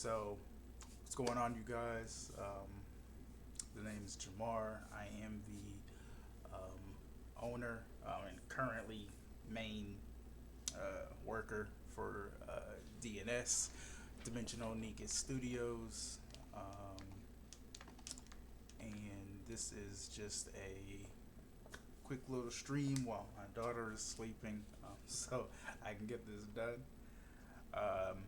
So, what's going on, you guys? The name is Jamar. I am the owner and currently main worker for DNS, Dimensional Nika Studios. Um, and this is just a quick little stream while my daughter is sleeping, so I can get this done. Um,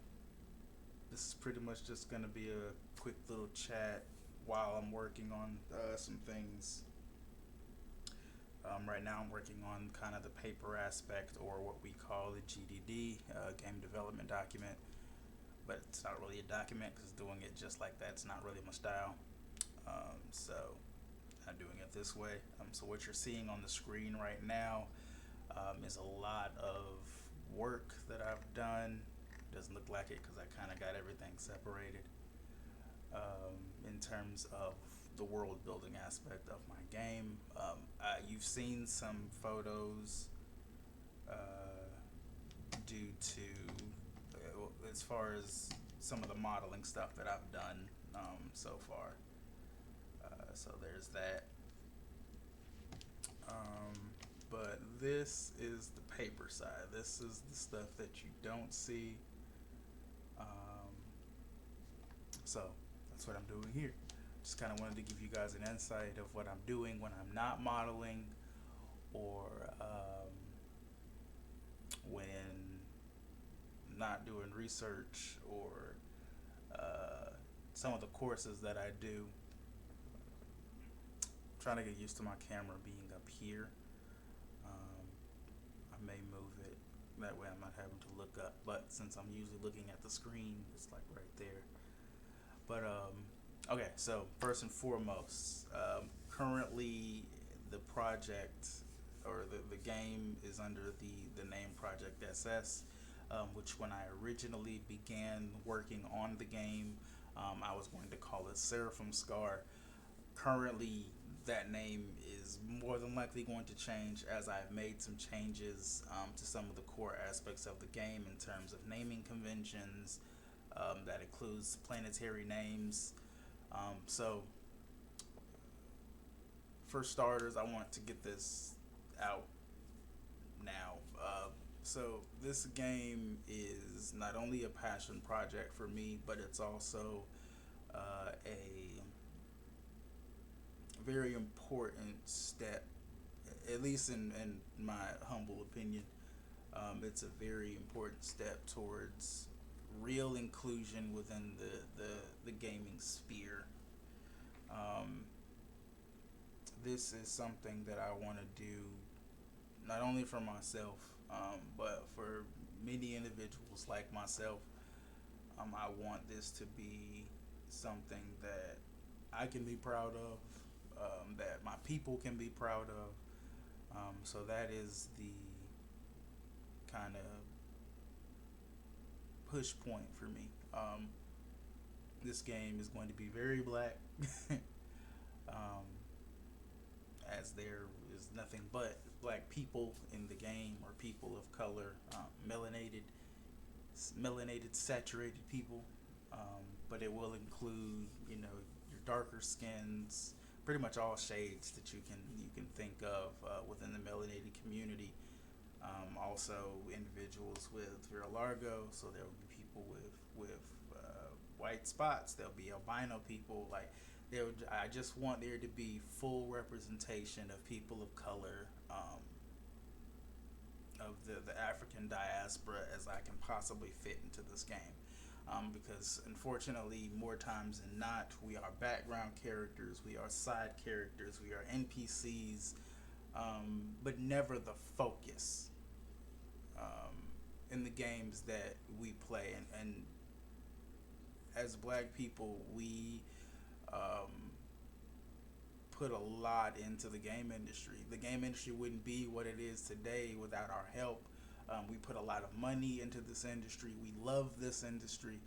this is pretty much just going to be a quick little chat while I'm working on some things. Right now, I'm working on kind of the paper aspect, or what we call the GDD, Game Development Document. But it's not really a document because doing it just like that's not really my style. So I'm doing it this way. So what you're seeing on the screen right now is a lot of work that I've done. Doesn't look like it because I kind of got everything separated in terms of the world building aspect of my game. You've seen some photos due to, as far as some of the modeling stuff that I've done so far. So there's that. But this is the paper side. This is the stuff that you don't see. Um, so that's what I'm doing here. Just kind of wanted to give you guys an insight of what I'm doing when I'm not modeling, or when not doing research, or some of the courses that I do. I'm trying to get used to my camera being up here. I may move it that way I'm not having to look up, but since I'm usually looking at the screen, it's like right there. But okay, so first and foremost, currently the project, or the game is under the name Project SS, which when I originally began working on the game, I was going to call it Seraphim Scar. Currently, that name is more than likely going to change, as I've made some changes to some of the core aspects of the game in terms of naming conventions. That includes planetary names. So, for starters, I want to get this out now. So, this game is not only a passion project for me, but it's also a very important step, at least in my humble opinion. It's a very important step towards real inclusion within the gaming sphere. Um, this is something that I want to do not only for myself, but for many individuals like myself. I want this to be something that I can be proud of, that my people can be proud of. So that is the kind of push point for me. This game is going to be very black, um, as there is nothing but black people in the game, or people of color, melanated, saturated people. But it will include, your darker skins, pretty much all shades that you can think of within the melanated community. Also, individuals with Virilargo, so there will be people with white spots. There'll be albino people. Like, I just want there to be full representation of people of color, of the African diaspora as I can possibly fit into this game. Because unfortunately, more times than not, we are background characters, we are side characters, we are NPCs, but never the focus in the games that we play. And as black people, we put a lot into the game industry. The game industry wouldn't be what it is today without our help. We put a lot of money into this industry. We love this industry.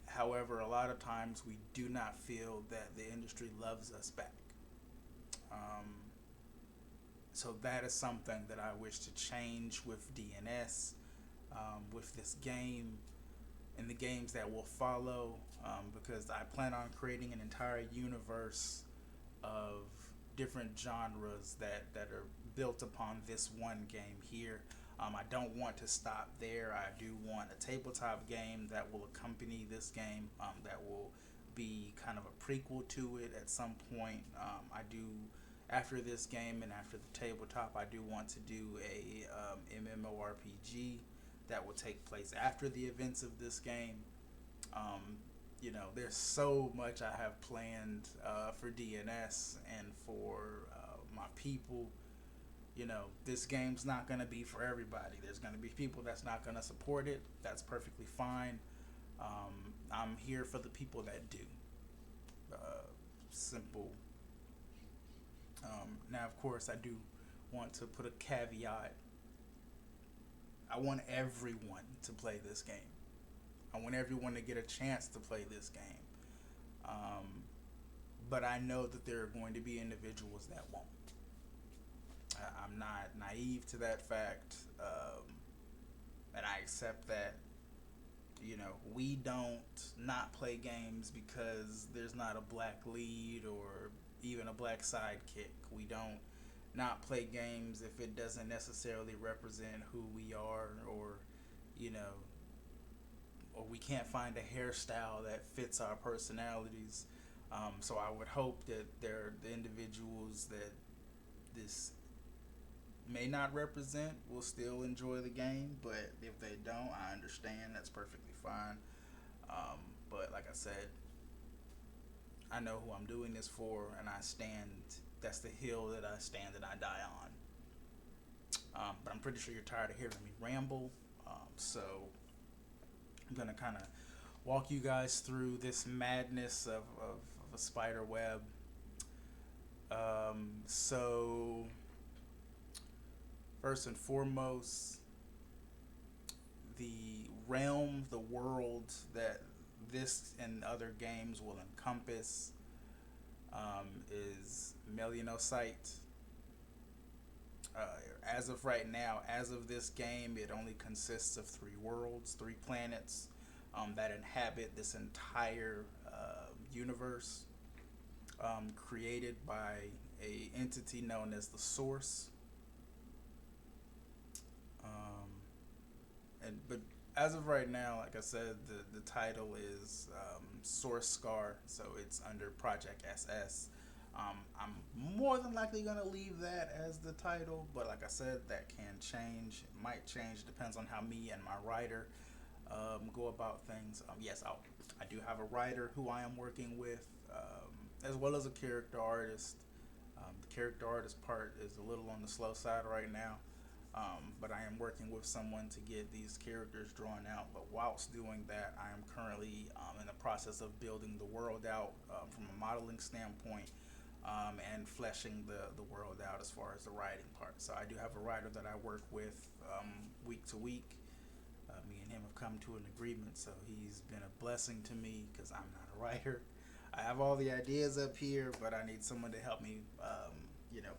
However, a lot of times we do not feel that the industry loves us back. Um, so that is something that I wish to change with DNS, with this game. in the games that will follow, because I plan on creating an entire universe of different genres that are built upon this one game here. I don't want to stop there. I do want a tabletop game that will accompany this game, that will be kind of a prequel to it at some point. I do, after this game and after the tabletop, I do want to do a MMORPG that will take place after the events of this game. Um, there's so much I have planned for DNS and for my people. This game's not going to be for everybody. There's going to be people that's not going to support it. That's perfectly fine. I'm here for the people that do. Simple. Now, of course, I do want to put a caveat. I want everyone to play this game. I want everyone to get a chance to play this game. But I know that there are going to be individuals that won't. I'm not naive to that fact, and I accept that. We don't not play games because there's not a black lead or even a black sidekick. We don't not play games if it doesn't necessarily represent who we are, you know, or we can't find a hairstyle that fits our personalities. So I would hope that the individuals that this may not represent will still enjoy the game, but if they don't, I understand. That's perfectly fine. But like I said, I know who I'm doing this for, and I stand. That's the hill that I stand and I die on. But I'm pretty sure you're tired of hearing me ramble. So I'm gonna kind of walk you guys through this madness of a spider web. So first and foremost, the realm, the world that this and other games will encompass is Melionosite. As of right now, as of this game, it only consists of 3 worlds, 3 planets that inhabit this entire universe, created by a entity known as the Source. But as of right now, like I said, the title is Source Scar, so it's under Project SS. I'm more than likely gonna leave that as the title, but like I said, that can change. It might change, depends on how me and my writer go about things. Yes, I do have a writer who I am working with, as well as a character artist. The character artist part is a little on the slow side right now. But I am working with someone to get these characters drawn out. But whilst doing that, I am currently in the process of building the world out from a modeling standpoint, and fleshing the world out as far as the writing part. So I do have a writer that I work with week to week. Me and him have come to an agreement, so he's been a blessing to me because I'm not a writer. I have all the ideas up here, but I need someone to help me,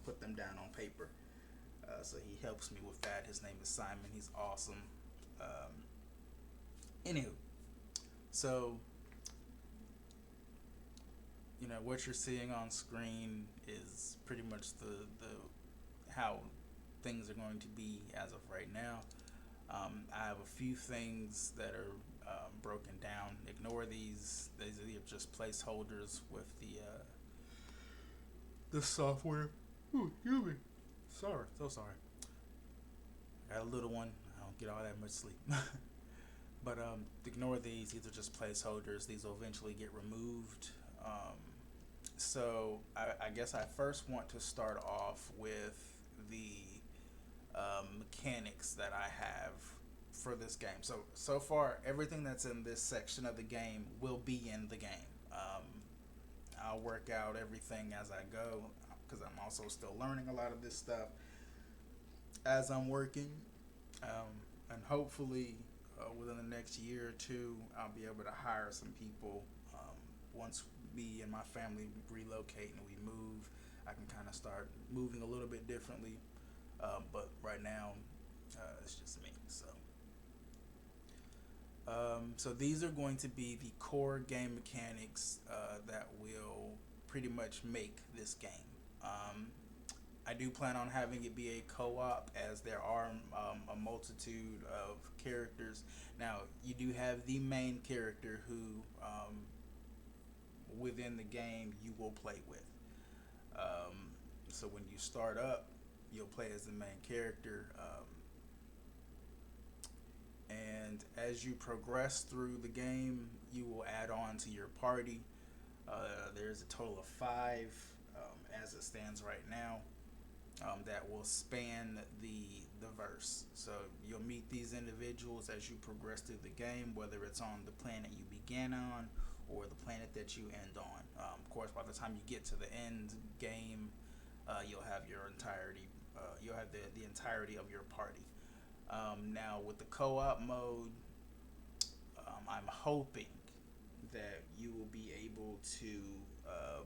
put them down on paper. So he helps me with that. His name is Simon. He's awesome. Anywho, so what you're seeing on screen is pretty much the how things are going to be as of right now. I have a few things that are broken down. Ignore these. These are just placeholders with the software. Ooh, excuse me. Sorry, so sorry. I got a little one. I don't get all that much sleep. But ignore these. These are just placeholders. These will eventually get removed. So I guess I first want to start off with the mechanics that I have for this game. So far, everything that's in this section of the game will be in the game. I'll work out everything as I go, because I'm also still learning a lot of this stuff as I'm working, and hopefully within the next year or two, I'll be able to hire some people. Once me and my family relocate and we move, I can kind of start moving a little bit differently, but right now it's just me. So So these are going to be the core game mechanics that will pretty much make this game. Um, I do plan on having it be a co-op, as there are a multitude of characters. Now, you do have the main character who, within the game, you will play with. Um, so when you start up, you'll play as the main character. And as you progress through the game, you will add on to your party. There's a total of five, as it stands right now, that will span the verse. So you'll meet these individuals as you progress through the game, whether it's on the planet you began on or the planet that you end on. Of course, by the time you get to the end game, you'll have your entirety. You'll have the entirety of your party. Now with the co-op mode, I'm hoping that you will be able to um,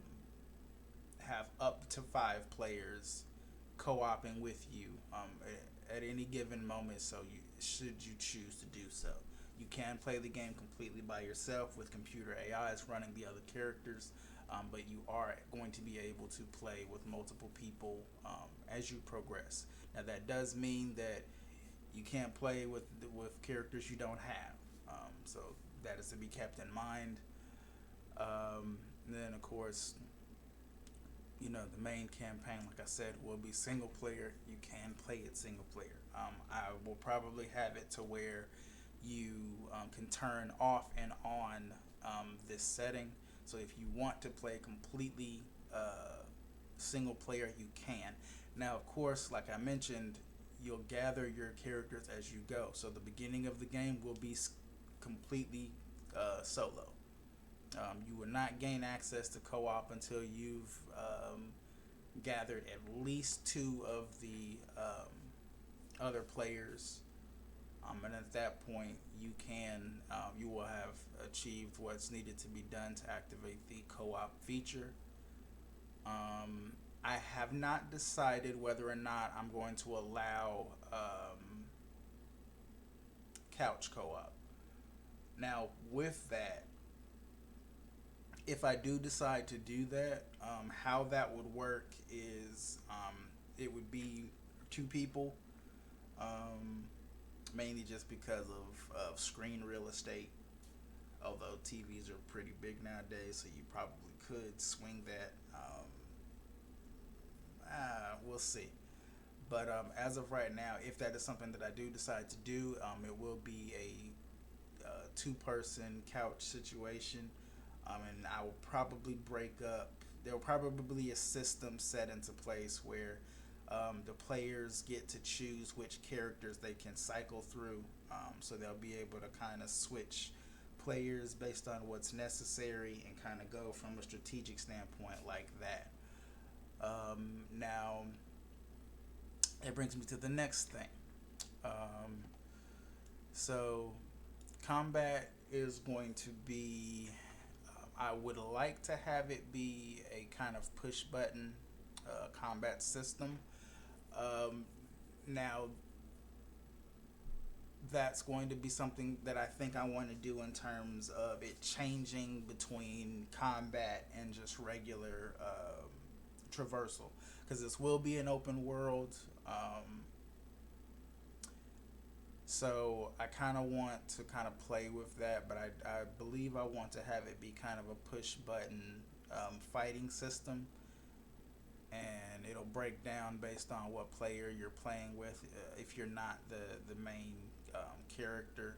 have up to five players co-oping with you at any given moment. So you should you choose to do so, you can play the game completely by yourself with computer AIs running the other characters, but you are going to be able to play with multiple people as you progress. Now that does mean that you can't play with characters you don't have. So that is to be kept in mind. And then of course, the main campaign, like I said, will be single player. You can play it single player. I will probably have it to where you can turn off and on this setting. So if you want to play completely single player, you can. Now, of course, like I mentioned, you'll gather your characters as you go. So the beginning of the game will be completely solo. You will not gain access to co-op until you've gathered at least two of the other players, and at that point, you will have achieved what's needed to be done to activate the co-op feature. I have not decided whether or not I'm going to allow couch co-op. Now, with that, if I do decide to do that, how that would work is it would be two people, mainly just because of screen real estate. Although TVs are pretty big nowadays, so you probably could swing that. We'll see. But as of right now, if that is something that I do decide to do, it will be a two-person couch situation. And I will probably break up. There will probably be a system set into place where the players get to choose which characters they can cycle through. So they'll be able to kind of switch players based on what's necessary and kind of go from a strategic standpoint like that. Now, it brings me to the next thing. So, combat is going to be. I would like to have it be a kind of push button combat system. Now, that's going to be something that I think I want to do in terms of it changing between combat and just regular traversal, because this will be an open world. So I kind of want to kind of play with that, but I believe I want to have it be kind of a push button fighting system, and it'll break down based on what player you're playing with. If you're not the main character,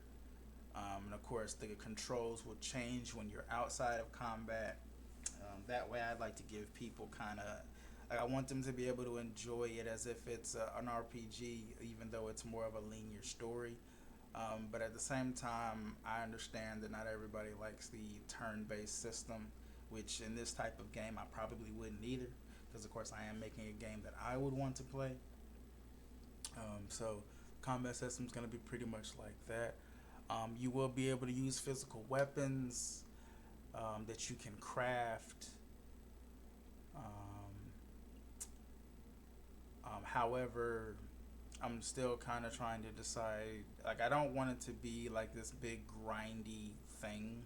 and of course the controls will change when you're outside of combat. That way, I'd like to give people kind of. I want them to be able to enjoy it as if it's an RPG, even though it's more of a linear story. But at the same time, I understand that not everybody likes the turn-based system, which in this type of game I probably wouldn't either, because of course I am making a game that I would want to play. So combat system is going to be pretty much like that. You will be able to use physical weapons that you can craft. However, I'm still kind of trying to decide. Like, I don't want it to be like this big grindy thing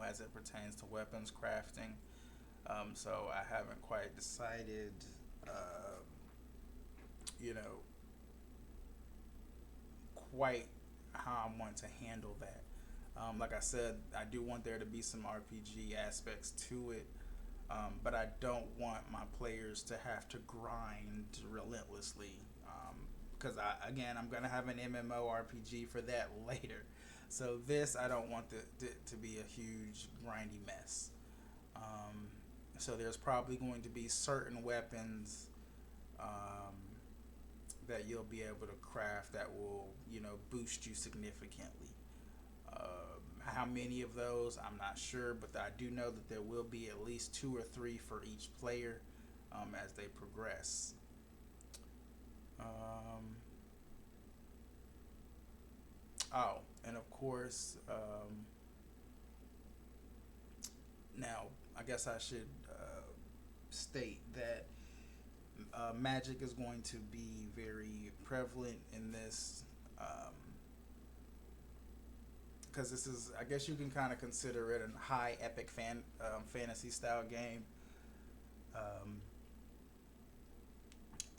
as it pertains to weapons crafting. So I haven't quite decided, uh, you know, quite how I want to handle that. Like I said, I do want there to be some RPG aspects to it, but I don't want my players to have to grind relentlessly. Because I'm gonna have an MMORPG for that later. So this, I don't want to be a huge grindy mess. Um, so there's probably going to be certain weapons um, that you'll be able to craft that will, boost you significantly. How many of those, I'm not sure, but I do know that there will be at least two or three for each player as they progress. Um, oh, and of course, now I guess I should state that magic is going to be very prevalent in this. Because this is, I guess you can kind of consider it a high epic fantasy style game. Um,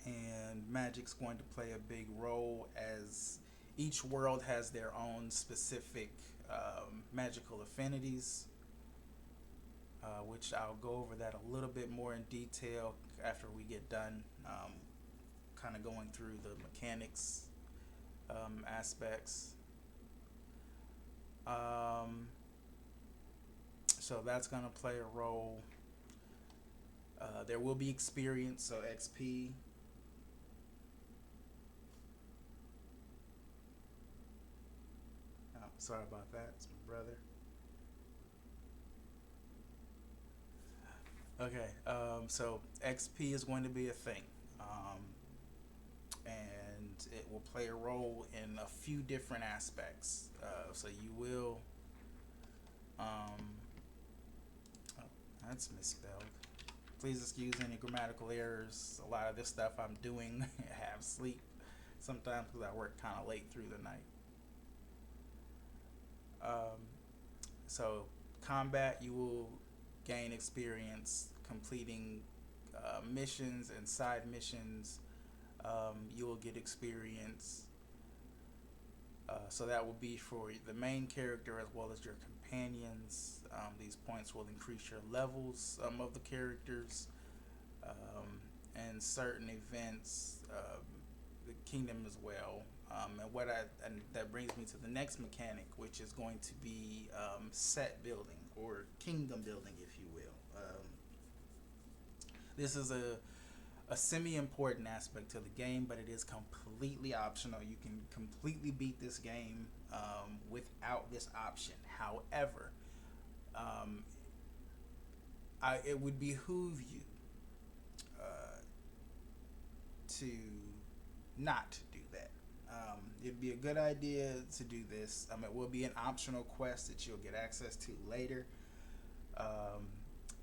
and magic's going to play a big role as each world has their own specific magical affinities, which I'll go over that a little bit more in detail after we get done kind of going through the mechanics aspects. Um, so that's going to play a role. There will be experience, so XP. Oh, sorry about that. It's my brother. Okay, so XP is going to be a thing, and it will play a role in a few different aspects. So you will, um, oh, that's misspelled. Please excuse any grammatical errors. A lot of this stuff I'm doing have sleep sometimes because I work kind of late through the night. Um, so combat, you will gain experience completing missions and side missions. You will get experience. So that will be for the main character as well as your companions. These points will increase your levels of the characters and certain events, the kingdom as well. And that brings me to the next mechanic, which is going to be set building or kingdom building, if you will. This is a semi-important aspect to the game, but it is completely optional. You can completely beat this game without this option. However, um, it would behoove you to not do that. It'd be a good idea to do this. It will be an optional quest that you'll get access to later. Um,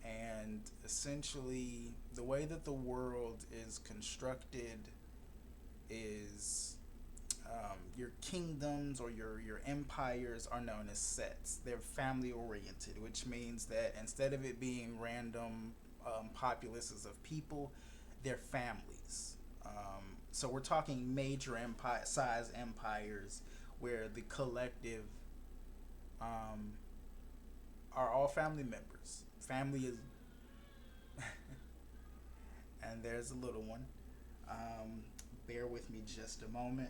and essentially, the way that the world is constructed is your kingdoms or your empires are known as sets. They're family oriented, which means that instead of it being random populaces of people, they're families. So we're talking major empire size empires where the collective um, are all family members. Family is, and there's a little one. Um, Bear with me just a moment.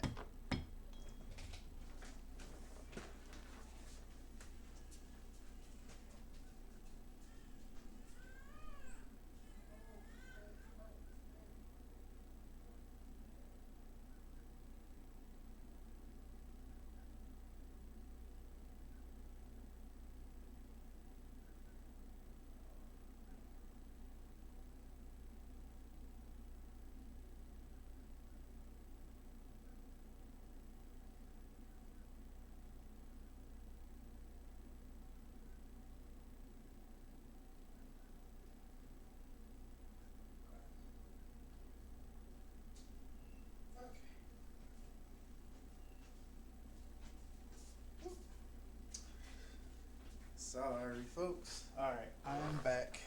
Sorry, folks. All right, I'm back.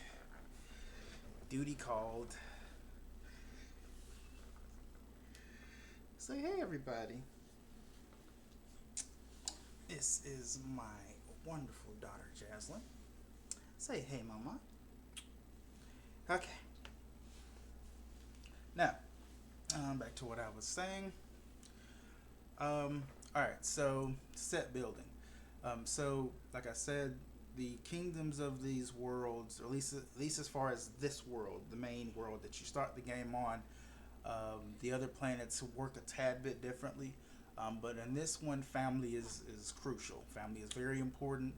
Duty called. Say hey, everybody. This is my wonderful daughter, Jaslyn. Say hey, mama. Okay. Now, back to what I was saying. All right. So set building. Like I said, the kingdoms of these worlds, or at least as far as this world, the main world that you start the game on, the other planets work a tad bit differently. But in this one, family is crucial. Family is very important.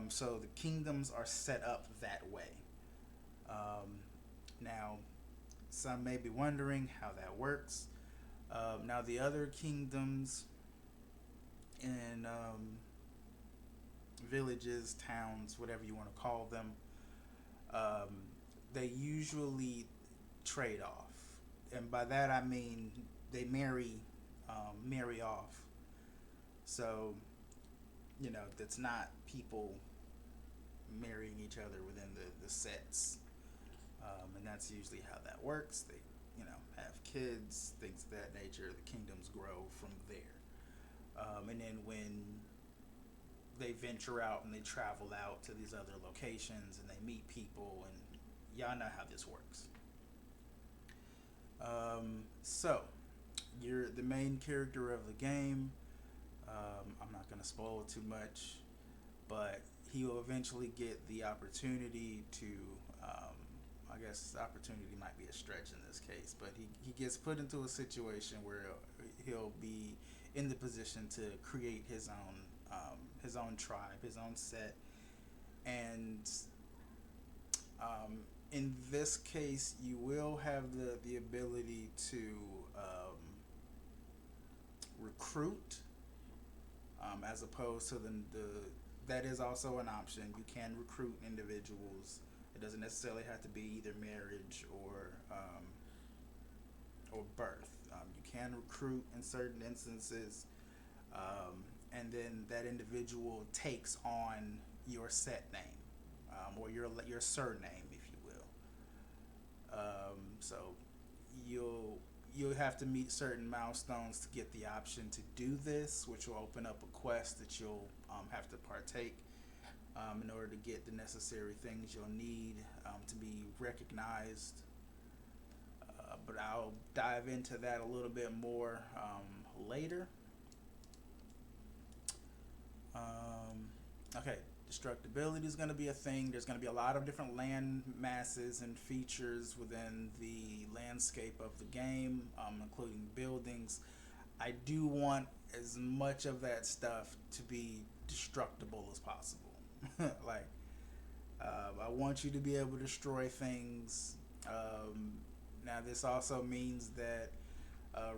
So the kingdoms are set up that way. Now, some may be wondering how that works. Now, the other kingdoms in villages, towns, whatever you want to call them, um, they usually trade off, and by that I mean they marry off. So that's not people marrying each other within the sets, and that's usually how that works. They have kids, things of that nature. The kingdoms grow from there, and then when they venture out and they travel out to these other locations and they meet people, and y'all know how this works. So you're the main character of the game. I'm not going to spoil too much, but he will eventually get the opportunity to. I guess opportunity might be a stretch in this case, but he gets put into a situation where he'll be in the position to create his own tribe, his own set, and in this case, you will have the ability to recruit, as opposed to the that is also an option. You can recruit individuals. It doesn't necessarily have to be either marriage or birth. You can recruit in certain instances, and then that individual takes on your set name, or your surname, if you will. So you'll have to meet certain milestones to get the option to do this, which will open up a quest that you'll have to partake in order to get the necessary things you'll need to be recognized. But I'll dive into that a little bit more later. Okay, destructibility is going to be a thing. There's going to be a lot of different land masses and features within the landscape of the game, including buildings. I do want as much of that stuff to be destructible as possible. like, I want you to be able to destroy things. Now, this also means that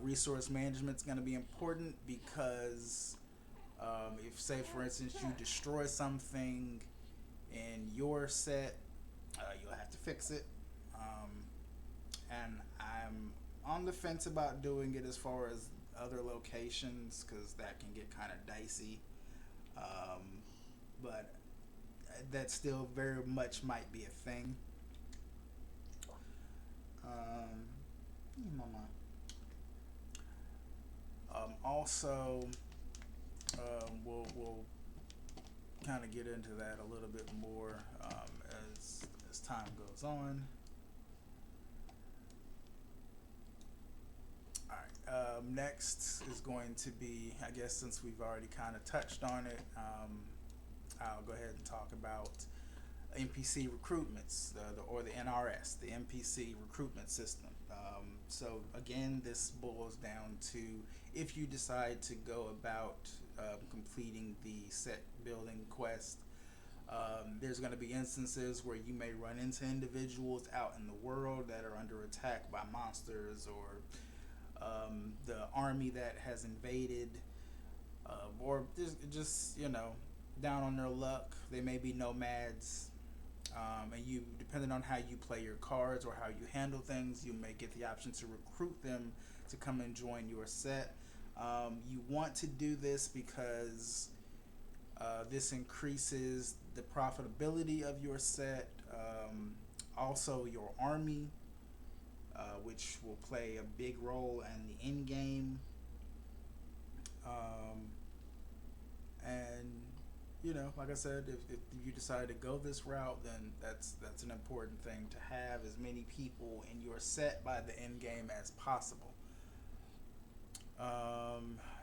resource management is going to be important because if, say, for instance, you destroy something in your set, you'll have to fix it. And I'm on the fence about doing it as far as other locations because that can get kind of dicey. But that still very much might be a thing. Mama. Also, we'll kind of get into that a little bit more as time goes on. All right. Next is going to be, I guess, since we've already kind of touched on it, I'll go ahead and talk about NPC recruitments, or the NRS, the NPC recruitment system. So again, this boils down to if you decide to go about completing the set building quest. There's going to be instances where you may run into individuals out in the world that are under attack by monsters, or the army that has invaded, or just down on their luck. They may be nomads, and you, depending on how you play your cards or how you handle things, you may get the option to recruit them to come and join your set. You want to do this because this increases the profitability of your set, also your army, which will play a big role in the end game. Um, and like I said, if you decide to go this route, then that's an important thing to have as many people in your set by the end game as possible.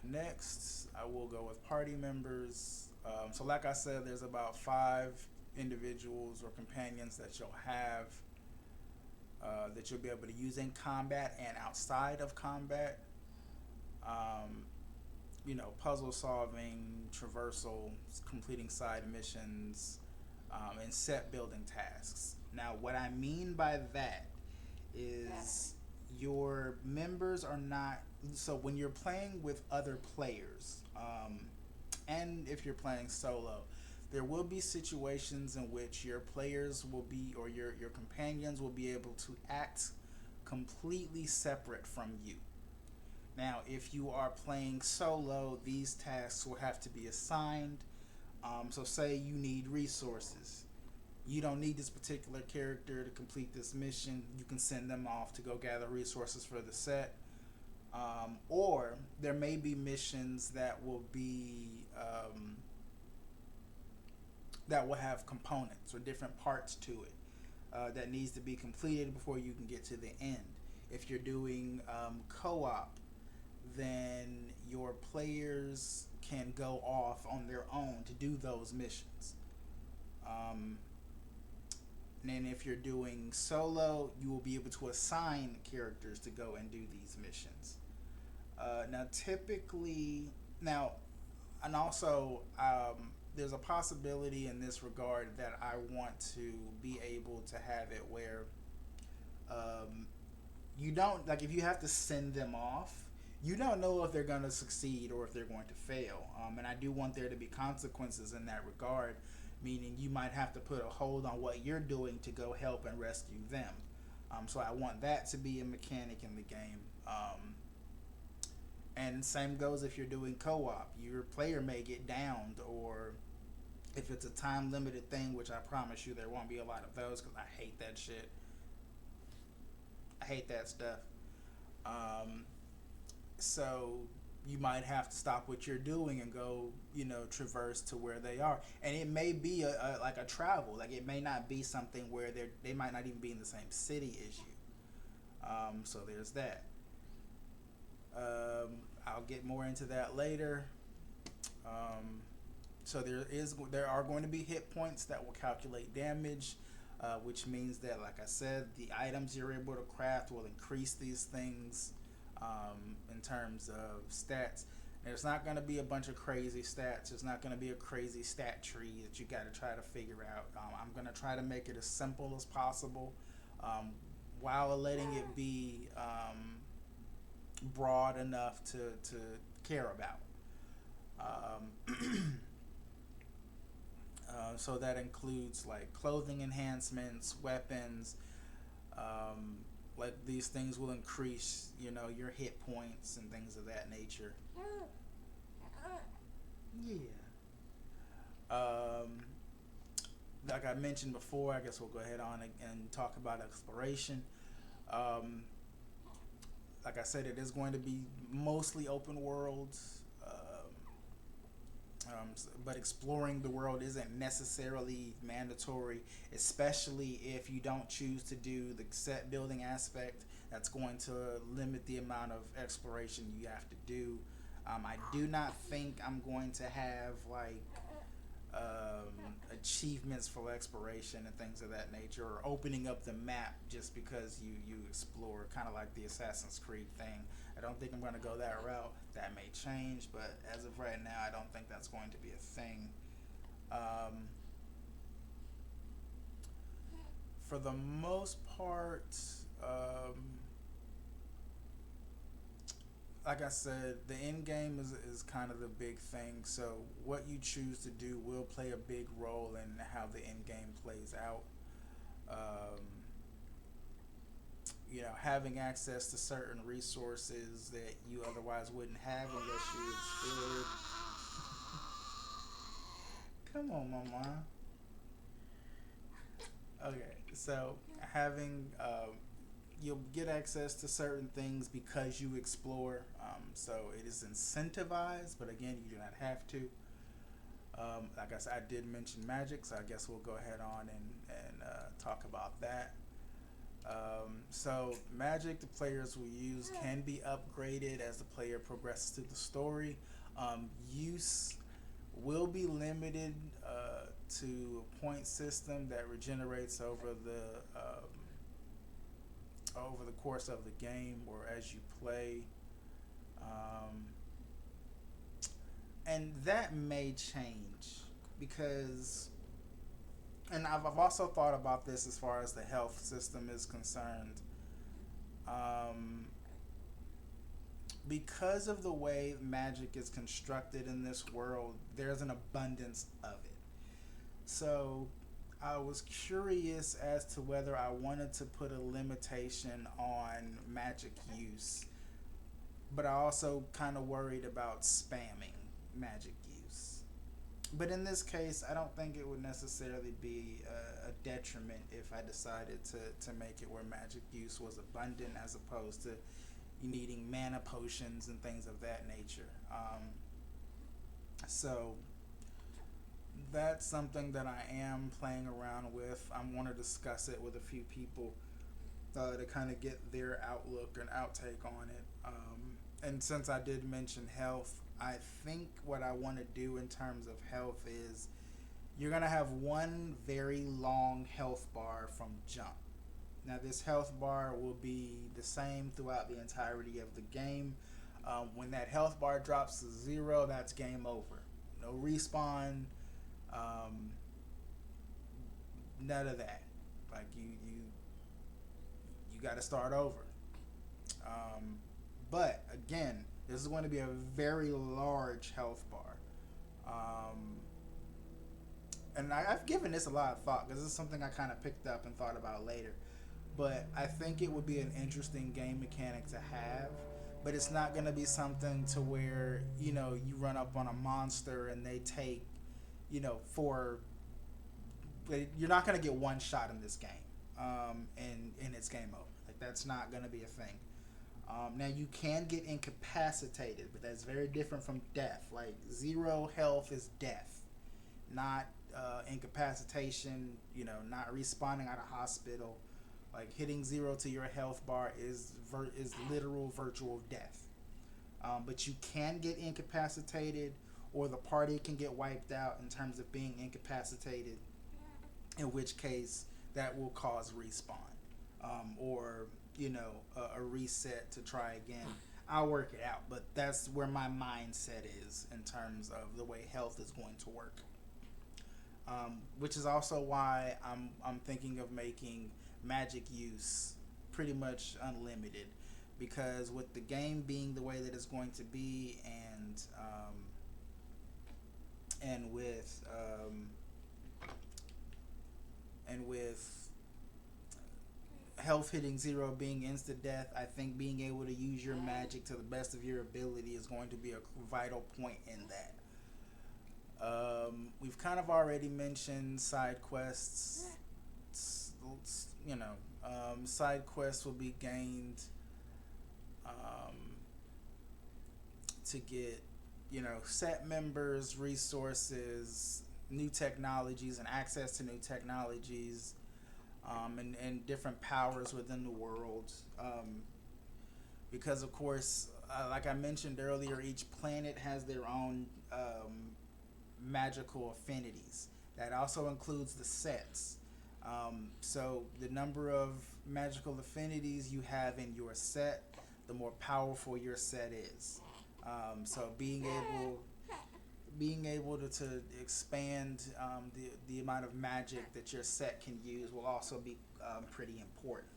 Next, I will go with party members. So, like I said, there's about 5 individuals or companions that you'll have that you'll be able to use in combat and outside of combat. Um, Puzzle solving, traversal, completing side missions, and set building tasks. Now, what I mean by that is your members are not. So, when you're playing with other players, and if you're playing solo, there will be situations in which your players will be, or your companions will be able to act completely separate from you. Now, if you are playing solo, these tasks will have to be assigned. So, say you need resources. You don't need this particular character to complete this mission. You can send them off to go gather resources for the set. Or there may be missions that will be that will have components or different parts to it that needs to be completed before you can get to the end. If you're doing co-op, then your players can go off on their own to do those missions. Um, and then if you're doing solo, you will be able to assign characters to go and do these missions. Now, typically, now, and also, there's a possibility in this regard that I want to be able to have it where um, you don't, like, if you have to send them off, you don't know if they're going to succeed or if they're going to fail. And I do want there to be consequences in that regard, meaning you might have to put a hold on what you're doing to go help and rescue them. So I want that to be a mechanic in the game. And same goes if you're doing co-op. Your player may get downed, or if it's a time limited thing, which I promise you there won't be a lot of those because I hate that shit. I hate that stuff. Um, so you might have to stop what you're doing and go, traverse to where they are. And it may be like a travel. Like, it may not be something where they might not even be in the same city as you. So there's that. I'll get more into that later. So there are going to be hit points that will calculate damage, which means that, like I said, the items you're able to craft will increase these things in terms of stats. There's not going to be a bunch of crazy stats. There's not going to be a crazy stat tree that you got to try to figure out. I'm going to try to make it as simple as possible, while letting it be broad enough to care about. So that includes like clothing enhancements, weapons. Like, these things will increase, your hit points and things of that nature. Yeah. Like I mentioned before, I guess we'll go ahead on and talk about exploration. Um, like I said, it is going to be mostly open world. But exploring the world isn't necessarily mandatory, especially if you don't choose to do the set building aspect. That's going to limit the amount of exploration you have to do. I do not think I'm going to have like achievements for exploration and things of that nature, or opening up the map just because you explore, kind of like the Assassin's Creed thing. I don't think I'm going to go that route. That may change, but as of right now, I don't think that's going to be a thing. For the most part, like I said, the end game is kind of the big thing. So what you choose to do will play a big role in how the end game plays out. Having access to certain resources that you otherwise wouldn't have unless you explored. Come on, mama. Okay, so having you'll get access to certain things because you explore. So it is incentivized, but again, you do not have to. Like I said, I did mention magic, so I guess we'll go ahead on and talk about that. So magic the players will use can be upgraded as the player progresses through the story. Use will be limited to a point system that regenerates over the course of the game or as you play. Um, and that may change because, and I've also thought about this as far as the health system is concerned. Um, because of the way magic is constructed in this world, there's an abundance of it. So I was curious as to whether I wanted to put a limitation on magic use, but I also kind of worried about spamming magic use. But in this case, I don't think it would necessarily be a detriment if I decided to make it where magic use was abundant as opposed to needing mana potions and things of that nature. So that's something that I am playing around with. I want to discuss it with a few people to kind of get their outlook and outtake on it. And since I did mention health, I think what I want to do in terms of health is you're going to have one very long health bar from jump. Now, this health bar will be the same throughout the entirety of the game. When that health bar drops to zero, that's game over. No respawn, um, none of that. Like you got to start over. But again, this is going to be a very large health bar. Um, and I've given this a lot of thought because this is something I kind of picked up and thought about later. But I think it would be an interesting game mechanic to have. But it's not going to be something to where, you run up on a monster and they take, for. You're not going to get one shot in this game. And it's game over. Like, that's not going to be a thing. Now, you can get incapacitated, but that's very different from death. Like, zero health is death, not incapacitation, not respawning at a hospital. Like, hitting zero to your health bar is literal virtual death. But you can get incapacitated, or the party can get wiped out in terms of being incapacitated, in which case that will cause respawn. Or a reset to try again. I'll work it out, but that's where my mindset is in terms of the way health is going to work. Which is also why I'm thinking of making magic use pretty much unlimited, because with the game being the way that it's going to be, and with health hitting zero being instant death, I think being able to use your magic to the best of your ability is going to be a vital point in that. We've kind of already mentioned side quests. Side quests will be gained to get, set members, resources, new technologies, and access to new technologies. And different powers within the world. Because, of course, like I mentioned earlier, each planet has their own magical affinities. That also includes the sets. So the number of magical affinities you have in your set, the more powerful your set is. So being able to expand the amount of magic that your set can use will also be pretty important.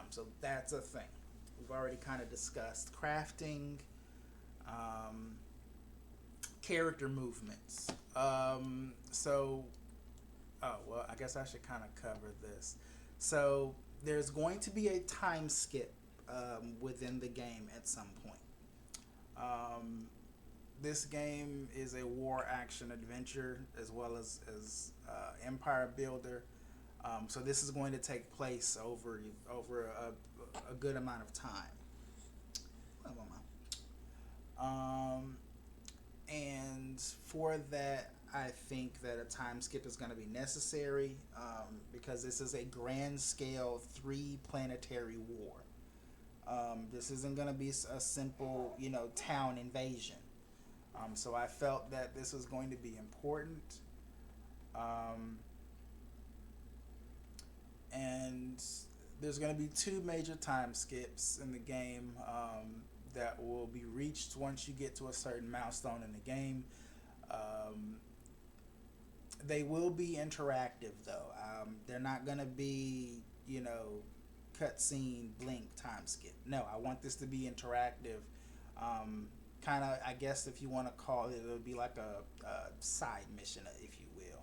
So that's a thing. We've already kind of discussed crafting, character movements. I guess I should kind of cover this. So there's going to be a time skip within the game at some point. This game is a war action adventure as well as empire builder. So this is going to take place over a good amount of time. Um, and for that, I think that a time skip is going to be necessary because this is a grand scale three planetary war. This isn't going to be a simple, town invasion. So I felt that this was going to be important. Um, and there's going to be two major time skips in the game that will be reached once you get to a certain milestone in the game. Um, they will be interactive though. They're not going to be, cutscene blink time skip. No, I want this to be interactive. Kind of, I guess if you want to call it, it would be like a side mission, if you will.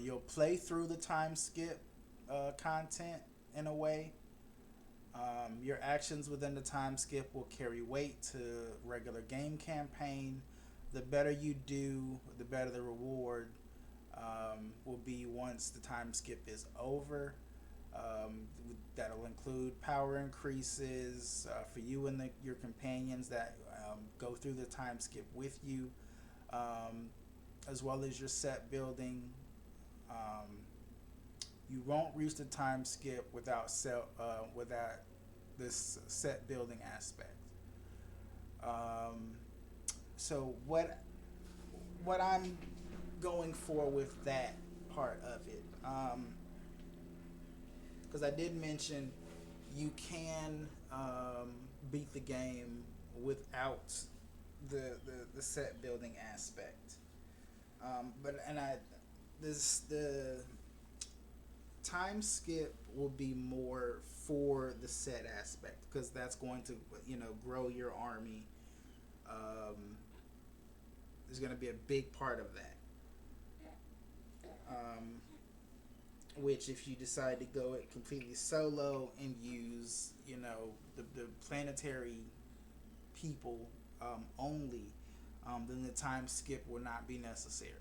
You'll play through the time skip content in a way. Your actions within the time skip will carry weight to regular game campaign. The better you do, the better the reward will be once the time skip is over. That'll include power increases for you and your companions that go through the time skip with you, as well as your set building. You won't reach the time skip without this set building aspect. So what I'm going for with that part of it, because I did mention you can beat the game without the set building aspect. But and I this the time skip will be more for the set aspect because that's going to grow your army. Is going to be a big part of that. Which if you decide to go it completely solo and use the planetary people only, then the time skip will not be necessary.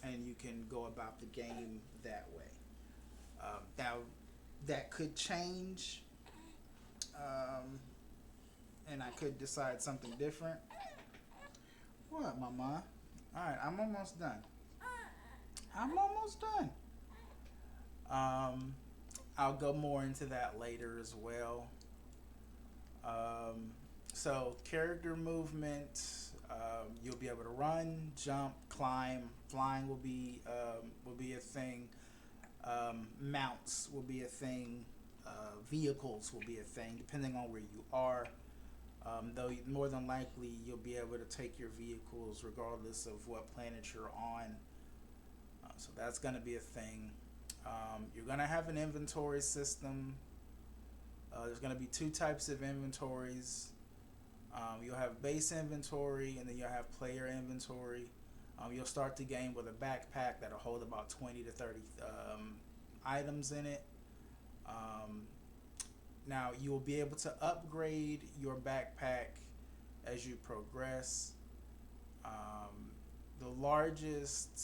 And you can go about the game that way. Now, that could change, and I could decide something different. What, Mama? Alright, I'm almost done. I'll go more into that later as well. So, character movement, you'll be able to run, jump, climb. Flying will be a thing. Mounts will be a thing. Vehicles will be a thing, depending on where you are. Though more than likely you'll be able to take your vehicles regardless of what planet you're on. So that's going to be a thing. You're going to have an inventory system. There's going to be two types of inventories. You'll have base inventory and then you'll have player inventory. You'll start the game with a backpack that'll hold about 20 to 30 items in it. Now you will be able to upgrade your backpack as you progress. The largest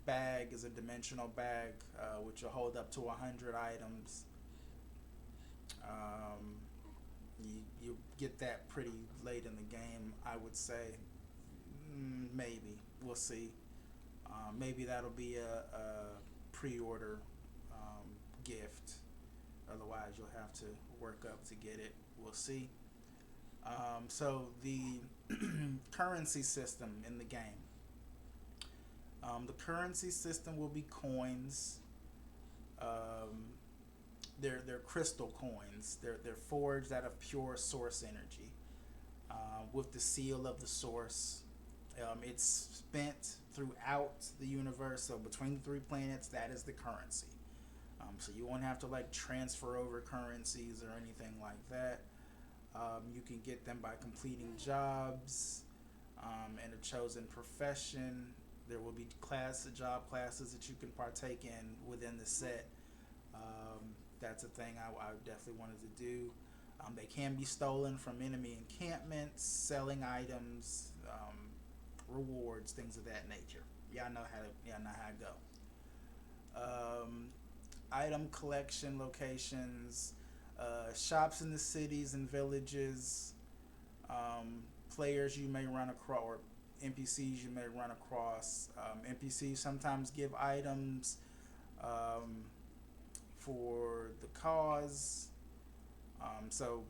bag is a dimensional bag, which will hold up to 100 items. You get that pretty late in the game, I would say. Maybe. We'll see. Maybe that'll be a pre-order gift. Otherwise, you'll have to work up to get it. We'll see. So the currency system in the game. The currency system will be coins. They're crystal coins. They're forged out of pure source energy, with the seal of the source. It's spent throughout the universe. So between the three planets, that is the currency. So you won't have to transfer over currencies or anything like that. You can get them by completing jobs in a chosen profession. There will be job classes that you can partake in within the set. That's a thing I definitely wanted to do. They can be stolen from enemy encampments, selling items, rewards, things of that nature. Y'all know how to go. Um, Item collection locations, shops in the cities and villages, players you may run across, or NPCs you may run across. NPCs sometimes give items um, for the cause. So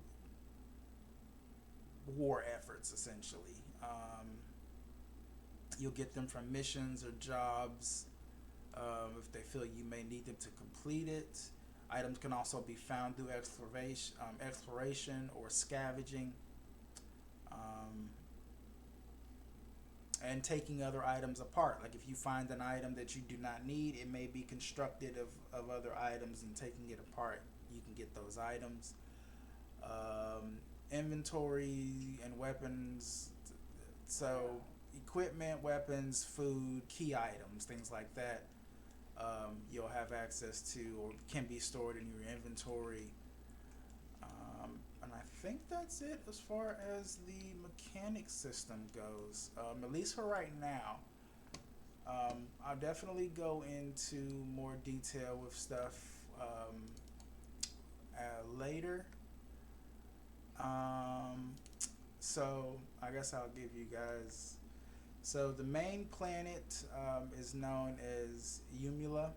war efforts essentially. You'll get them from missions or jobs if they feel you may need them to complete it. Items can also be found through exploration or scavenging, um, and taking other items apart. Like if you find an item that you do not need, it may be constructed of other items, and taking it apart, you can get those items. Inventory and weapons. So equipment, weapons, food, key items, things like that. You'll have access to, or can be stored in your inventory. And I think that's it as far as the mechanic system goes, at least for right now. I'll definitely go into more detail with stuff later. So I guess I'll give you guys. So the main planet is known as Umula.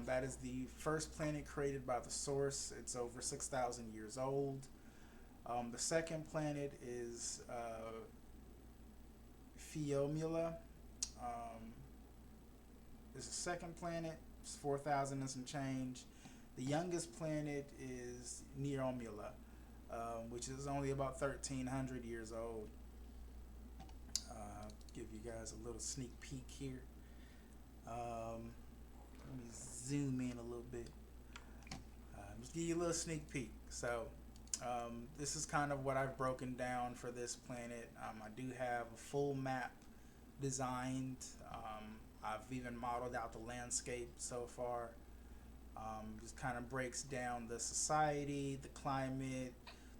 That is the first planet created by the Source. It's over 6,000 years old. The second planet is Phiomula. It's the second planet. It's 4,000 and some change. The youngest planet is Neomula, which is only about 1,300 years old. Give you guys a little sneak peek here. Let me zoom in a little bit. Just give you a little sneak peek. So this is kind of what I've broken down for this planet. I do have a full map designed. I've even modeled out the landscape so far. Just kind of breaks down the society, the climate,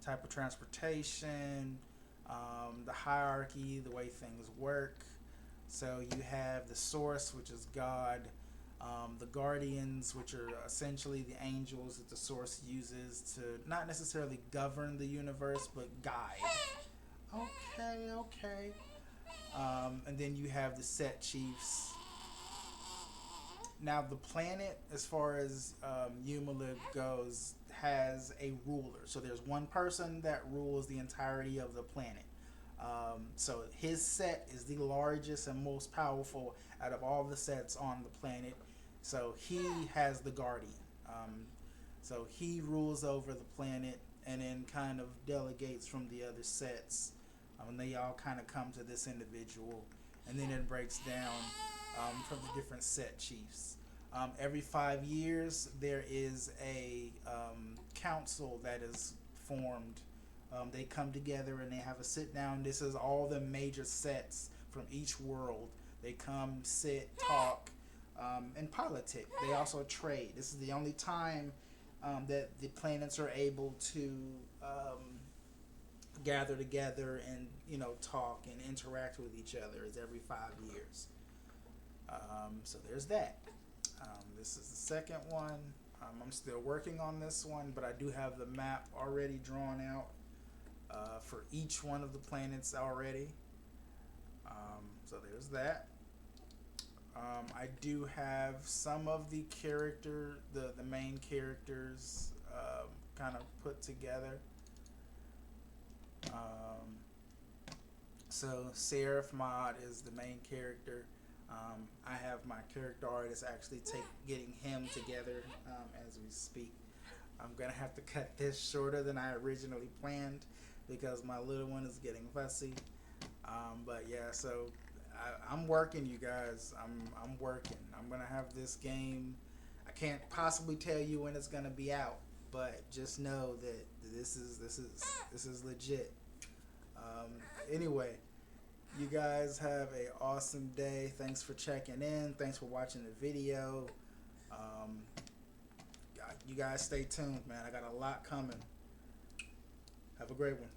type of transportation, the hierarchy, the way things work. So you have the Source, which is God, the Guardians, which are essentially the angels that the Source uses to not necessarily govern the universe, but guide. Okay. And then you have the Set Chiefs. Now the planet, as far as Umala goes, has a ruler. So there's one person that rules the entirety of the planet. So his set is the largest and most powerful out of all the sets on the planet. So he has the Guardian. So he rules over the planet and then kind of delegates from the other sets. And they all kind of come to this individual, and then it breaks down from the different set chiefs. Every 5 years, there is a council that is formed. They come together and they have a sit down. This is all the major sets from each world. They come, sit, talk, and politic. They also trade. This is the only time that the planets are able to gather together and talk and interact with each other. Is every 5 years. So there's that. This is the second one. I'm still working on this one, but I do have the map already drawn out for each one of the planets already. So there's that. I do have some of the main characters kind of put together. So Seraph Mod is the main character. I have my character artist actually getting him together as we speak. I'm gonna have to cut this shorter than I originally planned because my little one is getting fussy. But yeah, so I'm working, you guys. I'm working. I'm gonna have this game. I can't possibly tell you when it's gonna be out, but just know that this is legit. Anyway, you guys have a awesome day. Thanks for checking in. Thanks for watching the video. You guys stay tuned, man. I got a lot coming. Have a great one.